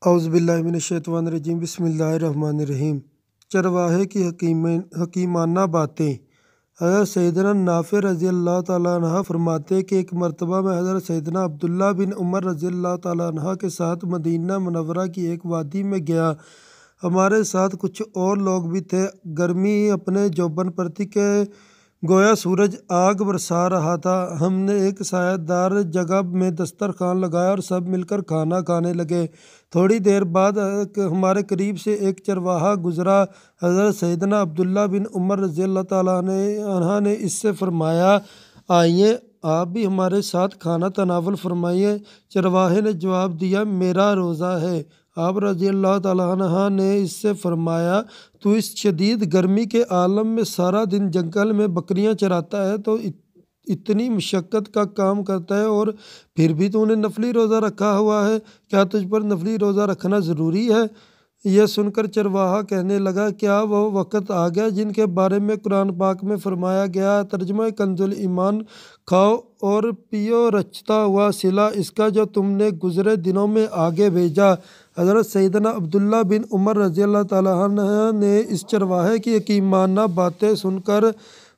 औज़ुबिल्लाहिमिनश्शैतानिर्रजीम बिस्मिल्लाहिर्रहमानिर्रहीम। चरवाहे की हकीमाना बातें। हज़रत सैयदना नाफ़े रज़ी अल्लाह ताला अन्हा फरमाते कि एक मरतबा में हज़रत सैयदना अब्दुल्ला बिन उमर रज़ी अल्लाह ताला अन्हा के साथ मदीना मुनव्वरा की एक वादी में गया। हमारे साथ कुछ और लोग भी थे। गर्मी अपने जोबन पर थी कि गोया सूरज आग बरसा रहा था। हमने एक सायादार जगह में दस्तरखान लगाया और सब मिलकर खाना खाने लगे। थोड़ी देर बाद हमारे करीब से एक चरवाहा गुजरा। हज़रत सैयदना अब्दुल्ला बिन उमर रज़ी अल्लाह ताला अन्हा ने इससे फरमाया, आइए आप भी हमारे साथ खाना तनावल फरमाइए। चरवाहे ने जवाब दिया, मेरा रोज़ा है। आप रज़ी अल्लाह ताला अन्हा ने इससे फरमाया, तू इस शदीद गर्मी के आलम में सारा दिन जंगल में बकरियां चराता है तो इतनी मशक्क़त का काम करता है और फिर भी तूने नफली रोज़ा रखा हुआ है। क्या तुझ पर नफली रोज़ा रखना ज़रूरी है? यह सुनकर चरवाहा कहने लगा, क्या वह वक़्त आ गया जिनके बारे में कुरान पाक में फरमाया गया। तर्जुमा कंजुल ईमान, खाओ और पियो रचता हुआ सिला इसका जो तुमने गुज़रे दिनों में आगे भेजा। हज़रत सैयदना अब्दुल्ला बिन उमर रज़ी अल्लाह ताला अन्हु ने इस चरवाहे की हकीमाना बातें सुनकर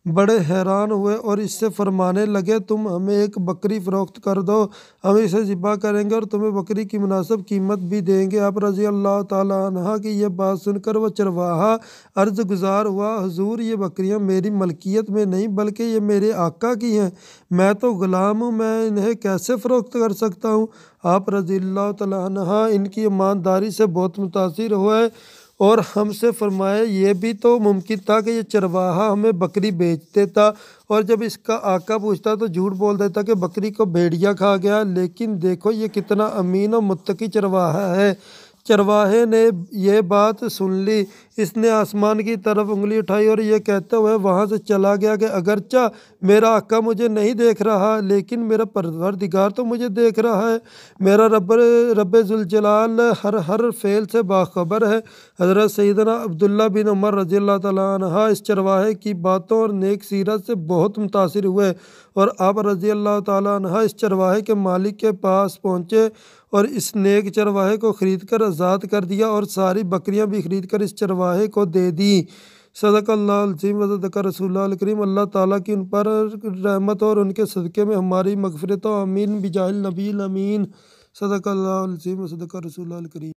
बड़े हैरान हुए और इससे फरमाने लगे, तुम हमें एक बकरी फ़रोख्त कर दो, हम इसे ज़िबा करेंगे और तुम्हें बकरी की मुनासिब कीमत भी देंगे। आप रज़ी अल्लाह ताला अन्हा की यह बात सुनकर वह चरवाहा अर्ज़ गुज़ार हुआ, हुज़ूर ये बकरियां मेरी मलकियत में नहीं बल्कि ये मेरे आका की हैं। मैं तो ग़ुलाम हूँ, मैं इन्हें कैसे फ़रोख्त कर सकता हूँ। आप रज़ी अल्लाह ताला अन्हा इनकी ईमानदारी से बहुत मुतासिर हुए और हमसे फरमाए, ये भी तो मुमकिन था कि ये चरवाहा हमें बकरी बेच देता और जब इसका आका पूछता तो झूठ बोल देता कि बकरी को भेड़िया खा गया। लेकिन देखो ये कितना अमीन और मुत्तकी चरवाहा है। चरवाहे ने यह बात सुन ली। इसने आसमान की तरफ उंगली उठाई और ये कहते हुए वहाँ से चला गया कि अगरचा मेरा आका मुझे नहीं देख रहा लेकिन मेरा परवरदिगार तो मुझे देख रहा है। मेरा रब्बे जुल जलाल हर फेल से बाखबर है। हज़रत सैयदना अब्दुल्ला बिन उमर रज़ी अल्लाह ताला अन्हा इस चरवाहे की बातों और नेक सीरत से बहुत मुतासिर हुए और आप रज़ी अल्लाह ताला अन्हा इस चरवाहे के मालिक के पास पहुँचे और इस नेक चरवाहे को ख़रीद कर आज़ाद कर दिया और सारी बकरियां भी ख़रीद कर इस चरवाहे को दे दी। सदक़ल्लाहुल अज़ीम व सदक़ रसूलुल करीम। अल्लाह ताला की उन पर रहमत और उनके सदक़े में हमारी मग़फ़िरत आमीन बिजाहिल नबील अमीन। सदक़ल्लाहुल अज़ीम व सदक़ रसूलुल करीम।